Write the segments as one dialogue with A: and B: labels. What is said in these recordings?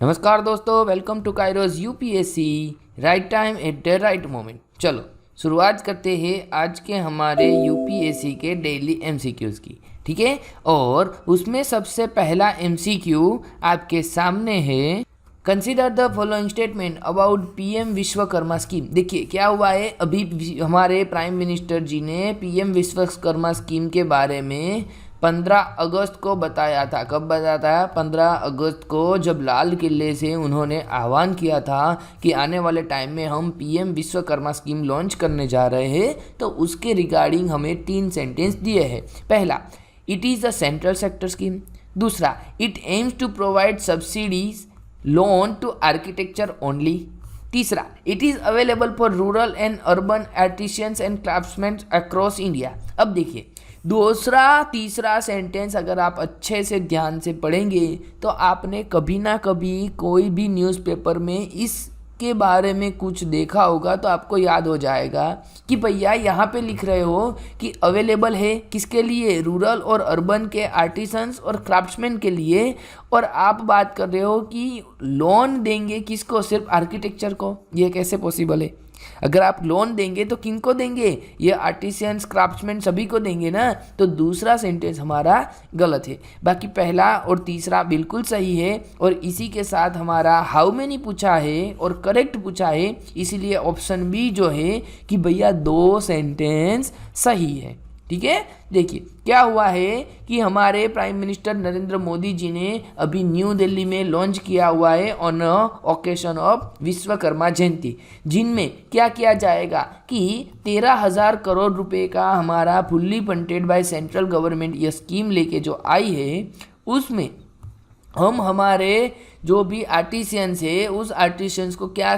A: नमस्कार दोस्तों, welcome to Kairos UPSC right time at the right moment. चलो शुरुआत करते हैं आज के हमारे यूपीएससी के डेली एमसीक्यूज़ की। ठीक है, और उसमें सबसे पहला एमसीक्यू आपके सामने है। Consider the following statement about PM Vishwakarma scheme. देखिए क्या हुआ है, अभी हमारे प्राइम मिनिस्टर जी ने पीएम विश्वकर्मा स्कीम के बारे में 15 अगस्त को बताया था। कब बताया था? 15 अगस्त को, जब लाल किले से उन्होंने आह्वान किया था कि आने वाले टाइम में हम पीएम विश्वकर्मा स्कीम लॉन्च करने जा रहे हैं। तो उसके रिगार्डिंग हमें 3 सेंटेंस दिए हैं। पहला, it is a central sector scheme. दूसरा, it aims to provide subsidies loan to architecture only. तीसरा, it is available for rural and urban artisans and craftsman across India. अब देखिए दूसरा तीसरा सेंटेंस अगर आप अच्छे से ध्यान से पढ़ेंगे तो आपने कभी ना कभी कोई भी न्यूज़पेपर में इसके बारे में कुछ देखा होगा, तो आपको याद हो जाएगा कि भैया यहाँ पे लिख रहे हो कि अवेलेबल है किसके लिए? रूरल और अर्बन के आर्टिसंस और क्राफ्ट्समैन के लिए। और आप बात कर रहे हो कि लोन देंगे किसको? सिर्फ आर्किटेक्चर को। ये कैसे पॉसिबल है? अगर आप लोन देंगे तो किन को देंगे? ये आर्टिशियंस क्राफ्ट्समैन सभी को देंगे ना। तो दूसरा सेंटेंस हमारा गलत है। बाकी पहला और तीसरा बिल्कुल सही है। और इसी के साथ हमारा हाउ मेनी पूछा है और करेक्ट पूछा है, इसीलिए ऑप्शन बी जो है कि भैया 2 सेंटेंस सही है। ठीक है, देखिए क्या हुआ है कि हमारे प्राइम मिनिस्टर नरेंद्र मोदी जी ने अभी न्यू दिल्ली में लॉन्च किया हुआ है ऑन ओकेशन ऑफ विश्वकर्मा जयंती, जिनमें क्या किया जाएगा कि 13,000 करोड़ रुपए का हमारा fully funded by central government ये स्कीम लेके जो आई है, उसमें हम हमारे जो भी आर्टिशियंस है उस आर्टिशियंस को क्या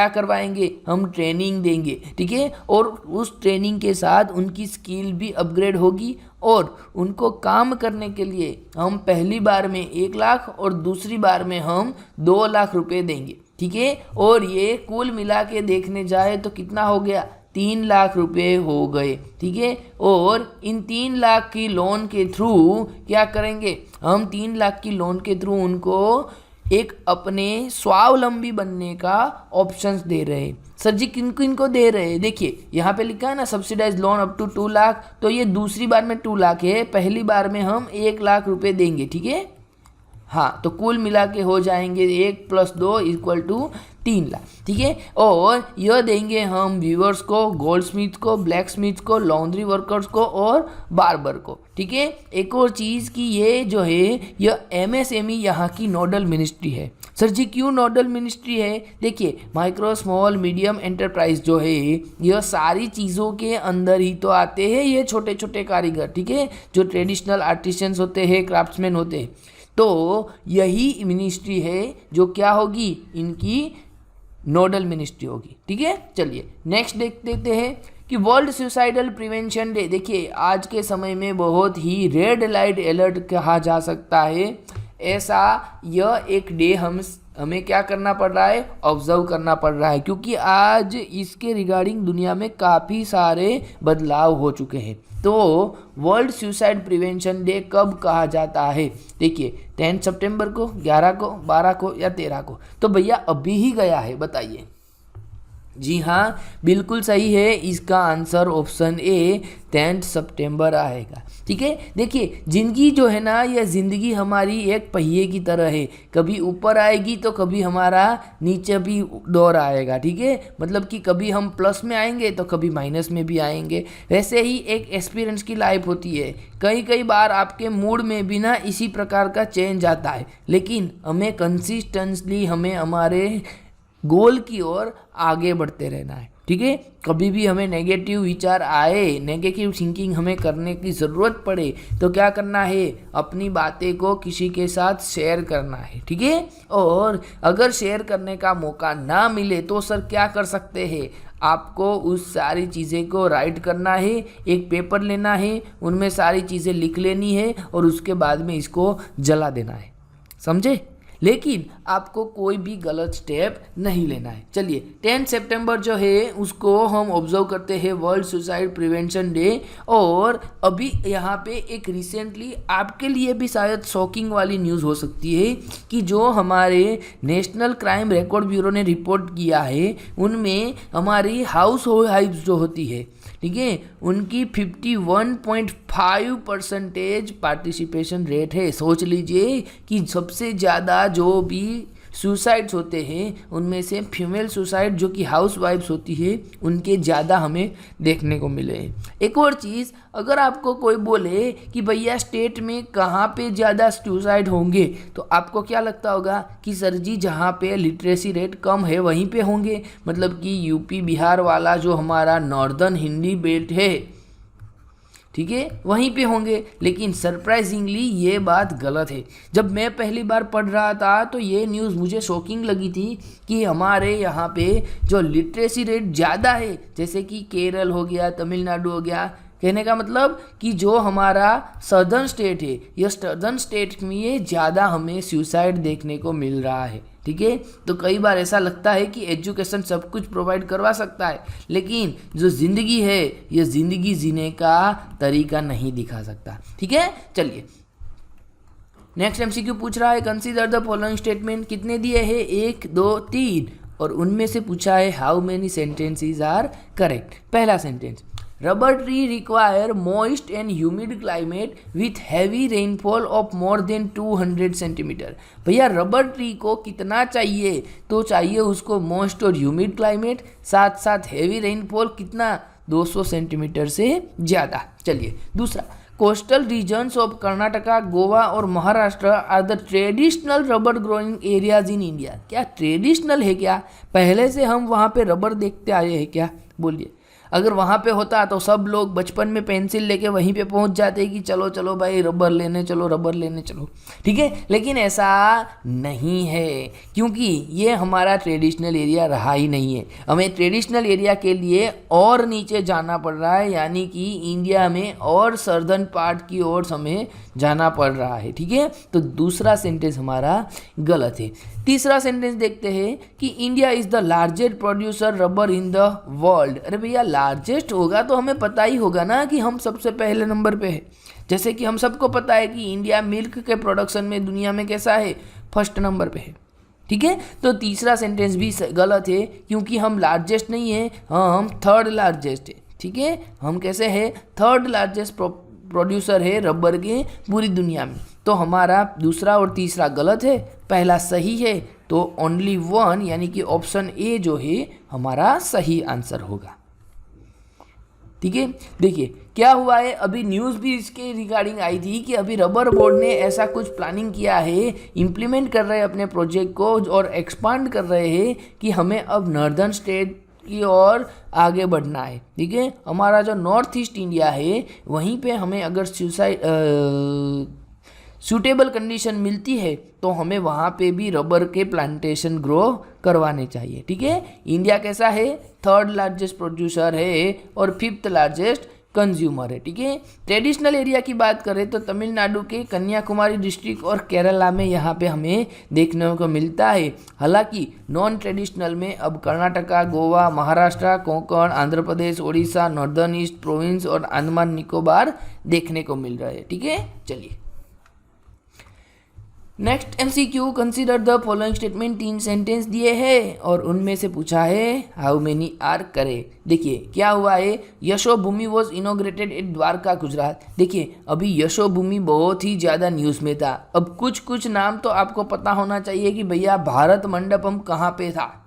A: करवाएंगे? हम ट्रेनिंग देंगे। ठीक है, और उस ट्रेनिंग के साथ उनकी स्किल भी अपग्रेड होगी और उनको काम करने के लिए हम पहली बार में 1 लाख और दूसरी बार में हम 2 लाख रुपए देंगे। ठीक है, और ये कुल मिला के देखने जाए तो कितना हो गया? 3 लाख रुपए हो गए। ठीक है, और इन 3 लाख की लोन के थ्रू क्या करेंगे? हम 3 लाख की लोन के थ्रू उनको एक अपने स्वावलंबी बनने का ऑप्शंस दे रहे हैं। सर जी किन किन को दे रहे हैं? देखिए यहाँ पे लिखा है ना, subsidise loan up to 2 lakh. तो ये दूसरी बार में 2 लाख है, पहली बार में हम 1 लाख रुपए देंगे। ठीक है, हाँ, तो कुल मिला के हो जाएंगे 1 + 2 = 3 लाख। ठीक है, और यह देंगे हम व्यूवर्स को, गोल्ड स्मिथ को, ब्लैक स्मिथ को, लॉन्ड्री वर्कर्स को और बार्बर को। ठीक है, एक और चीज़ कि ये जो है यह एमएसएमई यहाँ की नोडल मिनिस्ट्री है। सर जी क्यों नोडल मिनिस्ट्री है? देखिए माइक्रो स्मॉल मीडियम एंटरप्राइज जो है यह सारी चीज़ों के अंदर ही तो आते हैं ये छोटे छोटे कारीगर। ठीक है, जो ट्रेडिशनल आर्टिशियंस होते हैं, क्राफ्ट्समैन होते हैं, तो यही मिनिस्ट्री है जो क्या होगी? इनकी नोडल मिनिस्ट्री होगी। ठीक है, चलिए नेक्स्ट देख देते हैं कि वर्ल्ड सुसाइडल प्रिवेंशन डे। देखिए आज के समय में बहुत ही रेड लाइट अलर्ट कहा जा सकता है, ऐसा यह एक डे हमें क्या करना पड़ रहा है? ऑब्जर्व करना पड़ रहा है, क्योंकि आज इसके रिगार्डिंग दुनिया में काफ़ी सारे बदलाव हो चुके हैं। तो वर्ल्ड सुसाइड प्रिवेंशन डे कब कहा जाता है? देखिए 10 सितंबर को, 11 को, 12 को या 13 को? तो भैया अभी ही गया है, बताइए। जी हाँ, बिल्कुल सही है, इसका आंसर ऑप्शन ए 10 सितंबर आएगा। ठीक है, देखिए जिंदगी जो है ना, यह ज़िंदगी हमारी एक पहिए की तरह है, कभी ऊपर आएगी तो कभी हमारा नीचे भी दौर आएगा। ठीक है, मतलब कि कभी हम प्लस में आएंगे तो कभी माइनस में भी आएंगे। वैसे ही एक एक्सपीरियंस की लाइफ होती है, कई बार आपके मूड में भी ना इसी प्रकार का चेंज आता है, लेकिन हमें कंसिस्टेंटली हमें हमारे गोल की ओर आगे बढ़ते रहना है। ठीक है, कभी भी हमें नेगेटिव विचार आए, नेगेटिव थिंकिंग हमें करने की ज़रूरत पड़े तो क्या करना है? अपनी बातें को किसी के साथ शेयर करना है। ठीक है, और अगर शेयर करने का मौका ना मिले तो सर क्या कर सकते हैं? आपको उस सारी चीज़ें को राइट करना है, एक पेपर लेना है, उनमें सारी चीज़ें लिख लेनी है और उसके बाद में इसको जला देना है। समझे? लेकिन आपको कोई भी गलत स्टेप नहीं लेना है। चलिए 10 सितंबर जो है उसको हम ऑब्जर्व करते हैं वर्ल्ड सुसाइड प्रिवेंशन डे। और अभी यहाँ पे एक रिसेंटली आपके लिए भी शायद शॉकिंग वाली न्यूज़ हो सकती है कि जो हमारे नेशनल क्राइम रिकॉर्ड ब्यूरो ने रिपोर्ट किया है उनमें हमारी हाउस वाइफ्स जो होती है, ठीक है, उनकी 51.5% पार्टिसिपेशन रेट है। सोच लीजिए कि सबसे ज़्यादा जो भी सुसाइड्स होते हैं उनमें से फीमेल सुसाइड जो कि हाउस वाइफ्स होती है उनके ज़्यादा हमें देखने को मिले हैं। एक और चीज़, अगर आपको कोई बोले कि भैया स्टेट में कहाँ पे ज़्यादा सुसाइड होंगे तो आपको क्या लगता होगा कि सर जी जहाँ पे लिटरेसी रेट कम है वहीं पे होंगे, मतलब कि यूपी बिहार वाला जो हमारा नॉर्दर्न हिंदी बेल्ट है, ठीक है, वहीं पे होंगे। लेकिन सरप्राइजिंगली ये बात गलत है। जब मैं पहली बार पढ़ रहा था तो ये न्यूज़ मुझे शॉकिंग लगी थी कि हमारे यहाँ पे जो लिटरेसी रेट ज़्यादा है, जैसे कि केरल हो गया, तमिलनाडु हो गया, कहने का मतलब कि जो हमारा सदर्न स्टेट है, यह सदर्न स्टेट में ये ज़्यादा हमें सुसाइड देखने को मिल रहा है, ठीक है। तो कई बार ऐसा लगता है कि एजुकेशन सब कुछ प्रोवाइड करवा सकता है, लेकिन जो ज़िंदगी है ये ज़िंदगी जीने का तरीका नहीं दिखा सकता, ठीक है। चलिए नेक्स्ट एमसीक्यू पूछ रहा है, कंसीडर द फॉलोइंग स्टेटमेंट। कितने दिए हैं? 1 2 3, और उनमें से पूछा है how many sentences are correct. पहला sentence, rubber tree require moist and humid climate with heavy rainfall of more than 200 centimetre. भैया रबर ट्री को कितना चाहिए? तो चाहिए उसको मॉइस्ट और ह्यूमिड क्लाइमेट, साथ साथ हैवी रेनफॉल कितना? 200 सेंटीमीटर से ज़्यादा। चलिए दूसरा, coastal regions of Karnataka, Goa और Maharashtra are the traditional rubber growing areas in India. क्या ट्रेडिशनल है क्या? पहले से हम वहाँ पे रबर देखते आए हैं क्या? बोलिए। अगर वहाँ पे होता तो सब लोग बचपन में पेंसिल लेके वहीं पे पहुँच जाते कि चलो चलो भाई रबर लेने चलो, रबर लेने चलो, ठीक है। लेकिन ऐसा नहीं है, क्योंकि ये हमारा ट्रेडिशनल एरिया रहा ही नहीं है। हमें ट्रेडिशनल एरिया के लिए और नीचे जाना पड़ रहा है, यानी कि इंडिया में और सर्दर्न पार्ट की ओर हमें जाना पड़ रहा है, ठीक है। तो दूसरा सेंटेंस हमारा गलत है। तीसरा सेंटेंस देखते हैं कि India is the largest producer rubber in the world. अरे भैया लार्जेस्ट होगा तो हमें पता ही होगा ना कि हम सबसे पहले नंबर पे है। जैसे कि हम सबको पता है कि इंडिया मिल्क के प्रोडक्शन में दुनिया में कैसा है, फर्स्ट नंबर पे है, ठीक है। तो तीसरा सेंटेंस भी गलत है, क्योंकि हम लार्जेस्ट नहीं है, हम थर्ड लार्जेस्ट है, ठीक है। हम कैसे है? थर्ड लार्जेस्ट प्रोड्यूसर है रबर के पूरी दुनिया में। तो हमारा दूसरा और तीसरा गलत है, पहला सही है। तो ओनली वन यानी कि ऑप्शन ए जो है हमारा सही आंसर होगा, ठीक है। देखिए क्या हुआ है, अभी न्यूज़ भी इसके रिगार्डिंग आई थी कि अभी रबर बोर्ड ने ऐसा कुछ प्लानिंग किया है, इम्प्लीमेंट कर रहे हैं अपने प्रोजेक्ट को और एक्सपांड कर रहे हैं कि हमें अब नॉर्दर्न स्टेट की ओर आगे बढ़ना है, ठीक है। हमारा जो नॉर्थ ईस्ट इंडिया है वहीं पे हमें अगर सूटेबल कंडीशन मिलती है तो हमें वहाँ पे भी रबर के प्लांटेशन ग्रो करवाने चाहिए, ठीक है। इंडिया कैसा है? थर्ड लार्जेस्ट प्रोड्यूसर है और फिफ्थ लार्जेस्ट कंज्यूमर है, ठीक है। ट्रेडिशनल एरिया की बात करें तो तमिलनाडु के कन्याकुमारी डिस्ट्रिक्ट और केरला में यहाँ पे हमें देखने को मिलता है। हालांकि नॉन ट्रेडिशनल में अब Karnataka, Goa, Maharashtra, Konkan, Andhra Pradesh, Odisha, northern east province और अंडमान निकोबार देखने को मिल रहा है, ठीक है। चलिए next MCQ, consider the following statement. 3 sentence दिए हैं और उनमें से पूछा है हाउ मेनी आर करेक्ट। देखिए क्या हुआ है, Yashobhoomi was inaugurated at Dwarka Gujarat. देखिए अभी यशोभूमि बहुत ही ज़्यादा न्यूज़ में था। अब कुछ कुछ नाम तो आपको पता होना चाहिए कि भैया भारत मंडपम कहाँ पे था,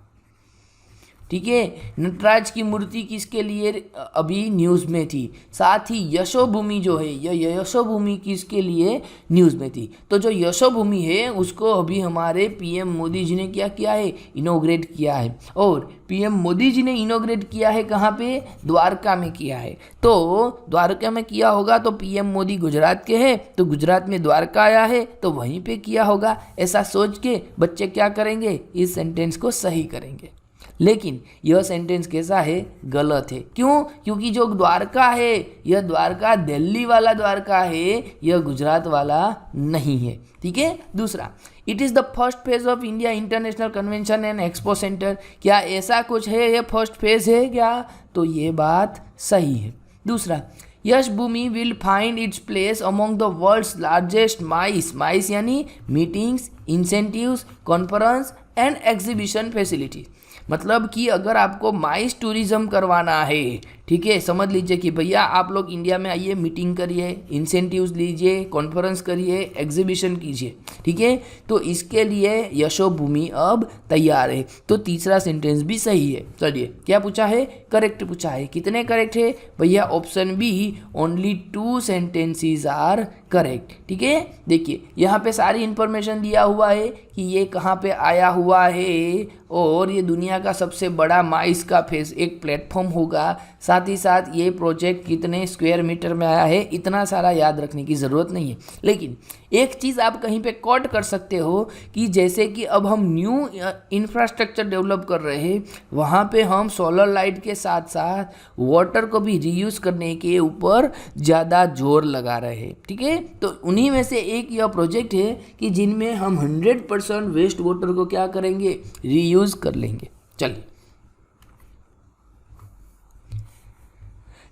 A: ठीक है। नटराज की मूर्ति किसके लिए अभी न्यूज़ में थी, साथ ही यशोभूमि जो है यह यशोभूमि किसके लिए न्यूज़ में थी। तो जो यशोभूमि है उसको अभी हमारे पीएम मोदी जी ने क्या किया है, इनोग्रेट किया है। और पीएम मोदी जी ने इनोग्रेट किया है कहाँ पे, द्वारका में किया है। तो द्वारका में किया होगा तो पीएम मोदी गुजरात के हैं तो गुजरात में द्वारका आया है तो वहीं पे किया होगा। ऐसा सोच के बच्चे क्या करेंगे, इस सेंटेंस को सही करेंगे। लेकिन यह सेंटेंस कैसा है, गलत है। क्यों? क्योंकि जो द्वारका है यह द्वारका दिल्ली वाला द्वारका है, यह गुजरात वाला नहीं है, ठीक है। दूसरा, it is the first phase of India international convention and expo centre. क्या ऐसा कुछ है, ये फर्स्ट फेज है क्या? तो ये बात सही है। दूसरा, Yashobhoomi will find its place among the world's largest MICE यानी meetings, incentives, conference and exhibition facilities. मतलब कि अगर आपको माइस टूरिज्म करवाना है, ठीक है, समझ लीजिए कि भैया आप लोग इंडिया में आइए, मीटिंग करिए, इंसेंटिव्स लीजिए, कॉन्फ्रेंस करिए, एग्जीबिशन कीजिए, ठीक है, तो इसके लिए यशोभूमि अब तैयार है। तो तीसरा सेंटेंस भी सही है। चलिए, क्या पूछा है? करेक्ट पूछा है। कितने करेक्ट है भैया? Option b, only 2 sentences are correct. ठीक है, देखिए यहाँ पे सारी इंफॉर्मेशन दिया हुआ है कि ये कहाँ पे आया हुआ है और ये दुनिया का सबसे बड़ा माइस का फेस एक प्लेटफॉर्म होगा। साथ ही साथ ये प्रोजेक्ट कितने स्क्वायर मीटर में आया है, इतना सारा याद रखने की ज़रूरत नहीं है। लेकिन एक चीज़ आप कहीं पे कोट कर सकते हो कि जैसे कि अब हम न्यू इंफ्रास्ट्रक्चर डेवलप कर रहे हैं, वहाँ पे हम सोलर लाइट के साथ साथ वाटर को भी रीयूज़ करने के ऊपर ज़्यादा जोर लगा रहे हैं। ठीक है, तो उन्हीं में से एक यह प्रोजेक्ट है कि जिनमें हम 100% वेस्ट वाटर को क्या करेंगे? रीयूज़ कर लेंगे। चलिए,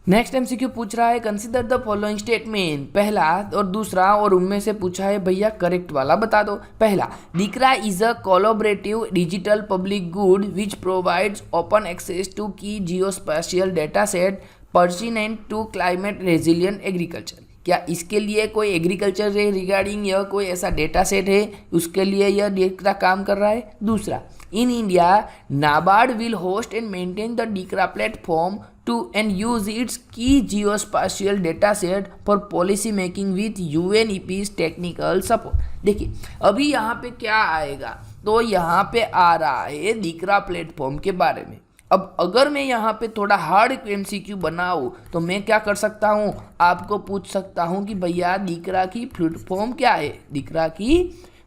A: नेक्स्ट एमसीक्यू पूछ रहा है कंसीडर द फॉलोइंग स्टेटमेंट, पहला और दूसरा, और उनमें से पूछा है भैया करेक्ट वाला बता दो। पहला, DiCRA is a collaborative digital public good which provides open access to key geospatial data set pertinent to climate resilient agriculture. क्या इसके लिए कोई एग्रीकल्चर से रिगार्डिंग यह कोई ऐसा डेटा सेट है, उसके लिए यह डिकरा काम कर रहा है। दूसरा, in India NABARD will host and maintain the DiCRA platform to and use its key geospatial data set for policy making with UNEP's technical support। देखिए अभी यहाँ पे क्या आएगा, तो यहाँ पे आ रहा है दिकरा प्लेटफॉर्म के बारे में। अब अगर मैं यहाँ पे थोड़ा हार्ड एमसीक्यू बनाऊँ तो मैं क्या कर सकता हूँ, आपको पूछ सकता हूँ कि भैया दिकरा की प्लेटफॉर्म क्या है, दिकरा की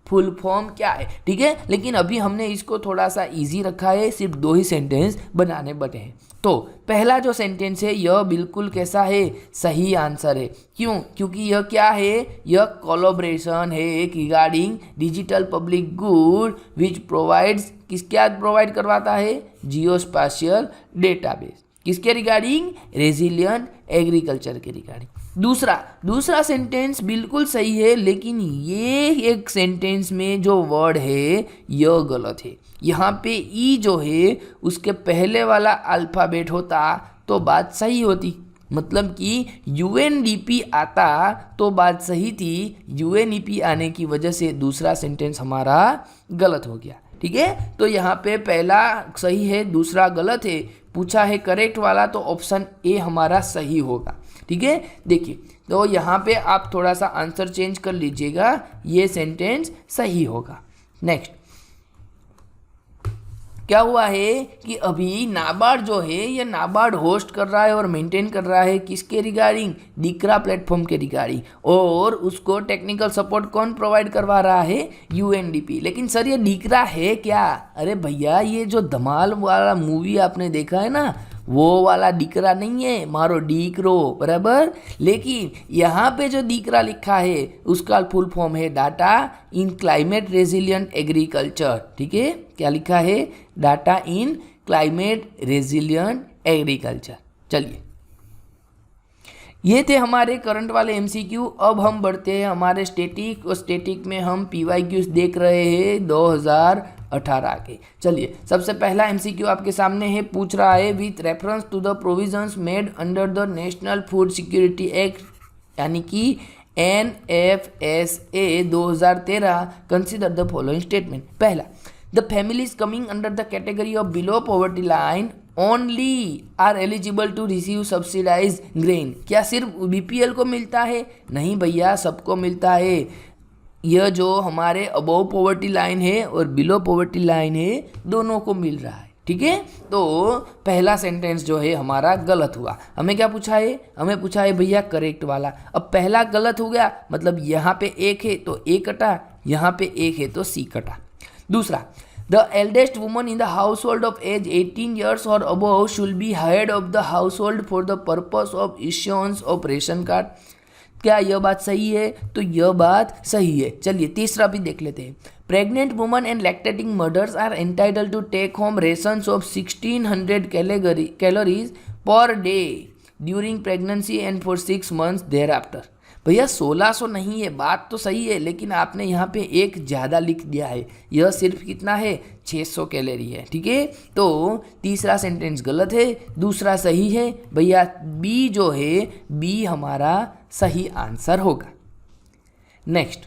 A: फुल फॉर्म क्या है। ठीक है, लेकिन अभी हमने इसको थोड़ा सा इजी रखा है, सिर्फ 2 ही सेंटेंस बनाने बने हैं। तो पहला जो सेंटेंस है यह बिल्कुल कैसा है? सही आंसर है। क्यों? क्योंकि यह क्या है? यह कोलैबोरेशन है regarding digital public good which provides, क्या प्रोवाइड करवाता है? Geospatial database. किसके रिगार्डिंग? रेजिलिएंट एग्रीकल्चर के रिगार्डिंग। दूसरा सेंटेंस बिल्कुल सही है, लेकिन ये एक सेंटेंस में जो वर्ड है यह गलत है। यहाँ पे ई जो है उसके पहले वाला अल्फ़ाबेट होता तो बात सही होती, मतलब कि यूएनडीपी आता तो बात सही थी। यूएनईपी आने की वजह से दूसरा सेंटेंस हमारा गलत हो गया। ठीक है, तो यहाँ पे पहला सही है, दूसरा गलत है। पूछा है करेक्ट वाला, तो ऑप्शन ए हमारा सही होगा। ठीक है, देखिए तो यहाँ पे आप थोड़ा सा आंसर चेंज कर लीजिएगा, ये सेंटेंस सही होगा। नेक्स्ट क्या हुआ है कि अभी नाबार्ड जो है ये नाबार्ड होस्ट कर रहा है और मेंटेन कर रहा है किसके रिगार्डिंग? दिकरा प्लेटफॉर्म के रिगार्डिंग। और उसको टेक्निकल सपोर्ट कौन प्रोवाइड करवा रहा है? यूएनडीपी। लेकिन सर ये दिकरा है क्या? अरे भैया ये जो धमाल वाला मूवी आपने देखा है ना, वो वाला दिकरा नहीं है, मारो डीकरो, बराबर। लेकिन यहाँ पे जो दिकरा लिखा है उसका फुल फॉर्म है data in climate resilient agriculture. ठीक है, क्या लिखा है? Data in climate resilient agriculture. चलिए, ये थे हमारे करंट वाले एमसीक्यू। अब हम बढ़ते हैं हमारे स्टैटिक, और स्टैटिक में हम पीवाईक्यूज देख रहे हैं 2018 के। चलिए, सबसे पहला एमसीक्यू आपके सामने है, पूछ रहा है with reference to the provisions made under the national food security act यानी कि NFSA 2013, consider the following statement. पहला, the families coming under the category of below poverty line only are eligible to receive subsidize grain. क्या सिर्फ BPL को मिलता है? नहीं भैया, सबको मिलता है। यह जो हमारे अबव पॉवर्टी लाइन है और बिलो पॉवर्टी लाइन है, दोनों को मिल रहा है। ठीक है, तो पहला सेंटेंस जो है हमारा गलत हुआ। हमें क्या पूछा है? हमें पूछा है भैया करेक्ट वाला। अब पहला गलत हो गया, मतलब यहाँ पे एक है तो ए कटा, यहाँ पे एक है तो सी कटा। दूसरा, the eldest woman in the household of age 18 years or above should be head of the household for the purpose of issuance of ration card। क्या यह बात सही है? तो यह बात सही है। चलिए तीसरा भी देख लेते हैं। Pregnant women and lactating mothers are entitled to take home rations of 1600 calories per day during pregnancy and for 6 months thereafter. भैया 1600 नहीं है, बात तो सही है, लेकिन आपने यहाँ पे एक ज़्यादा लिख दिया है। यह सिर्फ कितना है, 600 कैलोरी है। ठीक है, तो तीसरा सेंटेंस गलत है, दूसरा सही है। भैया बी जो है, बी हमारा सही आंसर होगा। नेक्स्ट,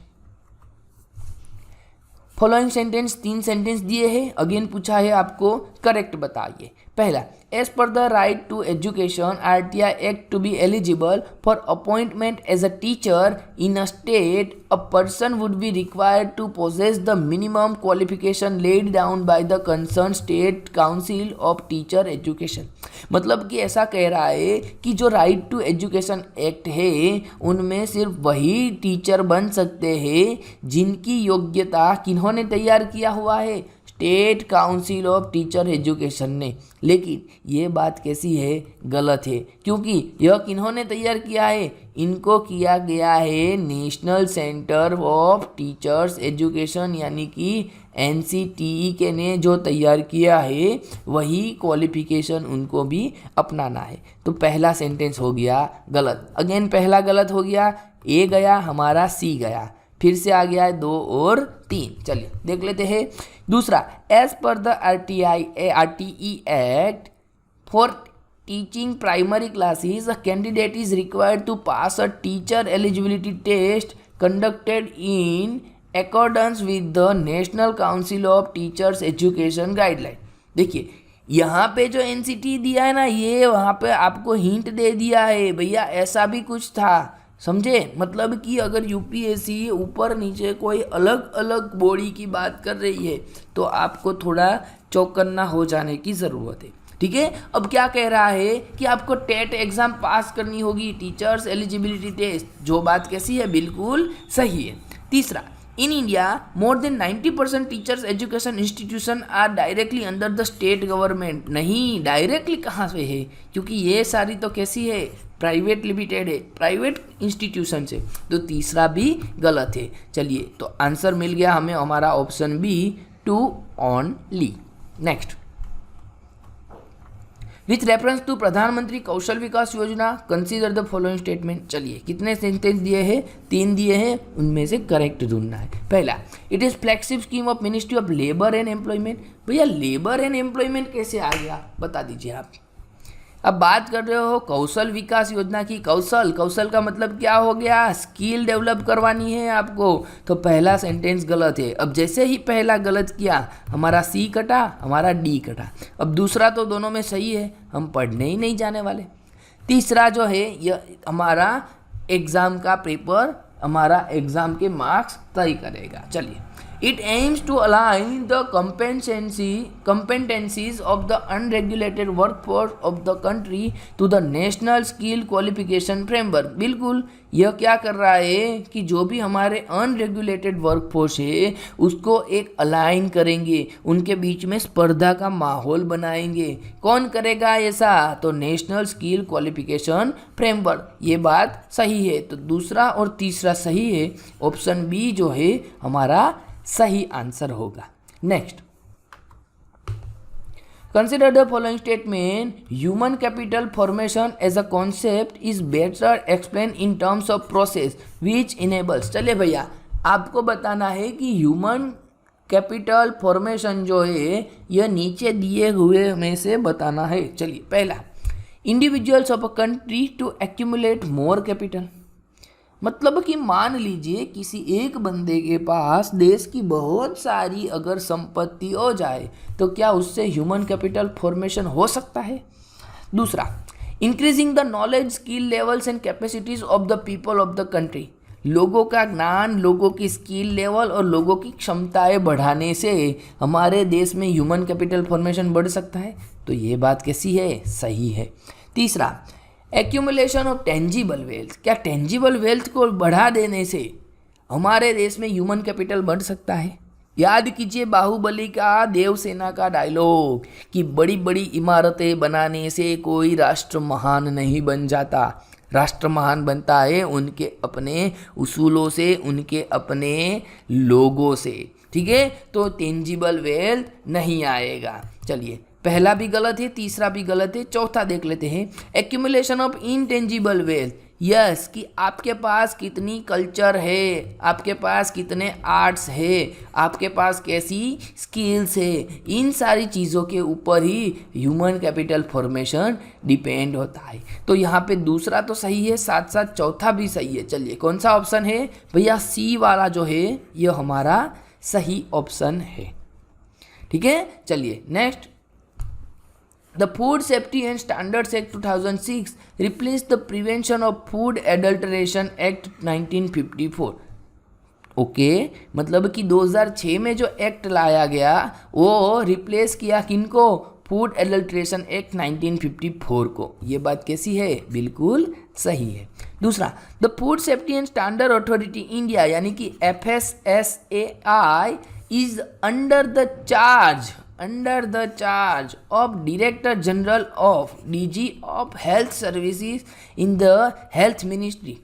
A: फॉलोइंग सेंटेंस, 3 सेंटेंस दिए हैं, अगेन पूछा है आपको, करेक्ट बताइए। पहला, as per the right to education RTI act to be eligible for appointment as a teacher in a state a person would be required to possess the minimum qualification laid down by the concern state council of teacher education. मतलब कि ऐसा कह रहा है कि जो right to education act है उनमें सिर्फ वही टीचर बन सकते हैं जिनकी योग्यता किन्होंने तैयार किया हुआ है, state council of teacher education ने। लेकिन ये बात कैसी है, गलत है, क्योंकि यह किन्होंने तैयार किया है, इनको किया गया है national centre of teachers education यानी कि NCTE के ने जो तैयार किया है वही क्वालिफिकेशन उनको भी अपनाना है। तो पहला सेंटेंस हो गया गलत, अगेन पहला गलत हो गया, ए गया हमारा, सी गया, फिर से आ गया है 2 और 3। चलिए देख लेते हैं दूसरा, as per the RTE act for teaching primary classes a candidate is required to pass a teacher eligibility test conducted in accordance with the national council of teachers education guideline. देखिए यहाँ पे जो NCT दिया है ना, ये वहाँ पे आपको हिंट दे दिया है, भैया ऐसा भी कुछ था, समझे। मतलब कि अगर UPSC ऊपर नीचे कोई अलग अलग बॉडी की बात कर रही है तो आपको थोड़ा चौकन्ना हो जाने की ज़रूरत है। ठीक है, अब क्या कह रहा है कि आपको टेट एग्ज़ाम पास करनी होगी, टीचर्स एलिजिबिलिटी टेस्ट, जो बात कैसी है, बिल्कुल सही है। तीसरा, in India more than 90% teachers education institution are directly under the state government. नहीं, डायरेक्टली कहाँ से है, क्योंकि ये सारी तो कैसी है, प्राइवेट लिमिटेड है, प्राइवेट इंस्टीट्यूशन से। तो तीसरा भी गलत है। चलिए, तो आंसर मिल गया हमें हमारा option b 2 only. Next, with reference to Pradhan Mantri Kaushal विकास योजना कंसीडर द फॉलोइंग स्टेटमेंट। चलिए कितने सेंटेंस दिए हैं, 3 दिए हैं, उनमें से करेक्ट ढूंढना है। पहला, it is flagship scheme of ministry of labour and employment. भैया लेबर एंड एम्प्लॉयमेंट कैसे आ गया, बता दीजिए आप। अब बात कर रहे हो कौशल विकास योजना की, कौशल का मतलब क्या हो गया, स्किल डेवलप करवानी है आपको। तो पहला सेंटेंस गलत है। अब जैसे ही पहला गलत किया, हमारा सी कटा, हमारा डी कटा। अब दूसरा तो दोनों में सही है, हम पढ़ने ही नहीं जाने वाले। तीसरा जो है यह हमारा एग्ज़ाम का पेपर, हमारा एग्ज़ाम के मार्क्स तय करेगा। चलिए, it aims to align the competencies of the unregulated workforce of the country to the national skill qualification framework। बिल्कुल, यह क्या कर रहा है कि जो भी हमारे अनरेगुलेटेड वर्कफोर्स है उसको एक अलाइन करेंगे, उनके बीच में स्पर्धा का माहौल बनाएंगे। कौन करेगा ऐसा, तो नेशनल स्किल क्वालिफिकेशन फ्रेमवर्क। ये बात सही है, तो दूसरा और तीसरा सही है, ऑप्शन बी जो है हमारा सही आंसर होगा। Next, consider the following statement, human capital formation as a concept is better explain in terms of process which enables. चलिए भैया, आपको बताना है कि ह्यूमन कैपिटल फॉर्मेशन जो है यह नीचे दिए हुए में से बताना है। चलिए, पहला, individuals of a country to accumulate more capital. मतलब कि मान लीजिए किसी एक बंदे के पास देश की बहुत सारी अगर संपत्ति हो जाए तो क्या उससे ह्यूमन कैपिटल फॉर्मेशन हो सकता है। दूसरा, increasing the knowledge, skill levels and capacities of the people of the country. लोगों का ज्ञान, लोगों की स्किल लेवल और लोगों की क्षमताएं बढ़ाने से हमारे देश में ह्यूमन कैपिटल फॉर्मेशन बढ़ सकता है। तो ये बात कैसी है, सही है। तीसरा, एक्यूमुलेशन ऑफ टेंजिबल वेल्थ। क्या टेंजिबल वेल्थ को बढ़ा देने से हमारे देश में ह्यूमन कैपिटल बढ़ सकता है। याद कीजिए बाहुबली का, देवसेना का डायलॉग कि बड़ी बड़ी इमारतें बनाने से कोई राष्ट्र महान नहीं बन जाता। राष्ट्र महान बनता है उनके अपने उसूलों से, उनके अपने लोगों से। ठीक है, तो टेंजिबल वेल्थ नहीं आएगा। चलिए, पहला भी गलत है, तीसरा भी गलत है, चौथा देख लेते हैं। Accumulation of intangible wealth, yes, कि आपके पास कितनी कल्चर है, आपके पास कितने आर्ट्स है, आपके पास कैसी स्किल्स है, इन सारी चीज़ों के ऊपर ही ह्यूमन कैपिटल फॉर्मेशन डिपेंड होता है। तो यहाँ पे दूसरा तो सही है, साथ साथ चौथा भी सही है। चलिए, कौन सा ऑप्शन है भैया? सी वाला जो है ये हमारा सही ऑप्शन है। ठीक है, चलिए next. The Food Safety and Standards Act 2006 replaced the Prevention of Food Adulteration Act 1954। Okay, मतलब कि 2006 में जो एक्ट लाया गया वो रिप्लेस किया किनको? फूड एडल्ट्रेशन एक्ट 1954 को। ये बात कैसी है? बिल्कुल सही है। दूसरा, the food safety and standard authority India यानी कि FSSAI is under the charge of director general of DG of health services in the health ministry.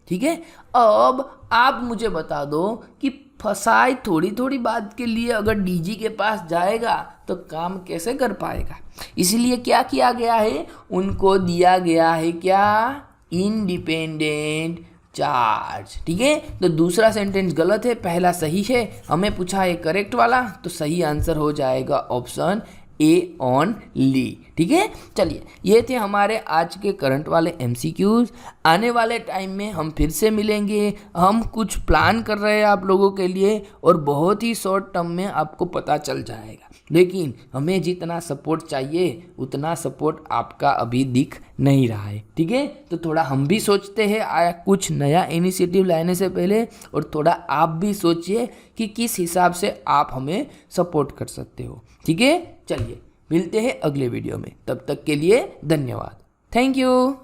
A: ठीक है, अब आप मुझे बता दो कि फसाई थोड़ी थोड़ी बात के लिए अगर DG के पास जाएगा तो काम कैसे कर पाएगा? इसलिए क्या किया गया है? उनको दिया गया है क्या? Independent charge. ठीक है, तो दूसरा सेंटेंस गलत है, पहला सही है। हमें पूछा है करेक्ट वाला, तो सही आंसर हो जाएगा ऑप्शन ए ओनली। ठीक है, चलिए, ये थे हमारे आज के करंट वाले MCQs। आने वाले टाइम में हम फिर से मिलेंगे। हम कुछ प्लान कर रहे हैं आप लोगों के लिए और बहुत ही शॉर्ट टर्म में आपको पता चल जाएगा। लेकिन हमें जितना सपोर्ट चाहिए उतना सपोर्ट आपका अभी दिख नहीं रहा है। ठीक है, तो थोड़ा हम भी सोचते हैं कुछ नया इनिशिएटिव लाने से पहले, और थोड़ा आप भी सोचिए कि किस हिसाब से आप हमें सपोर्ट कर सकते हो। ठीक है, चलिए मिलते हैं अगले वीडियो में, तब तक के लिए धन्यवाद, थैंक यू।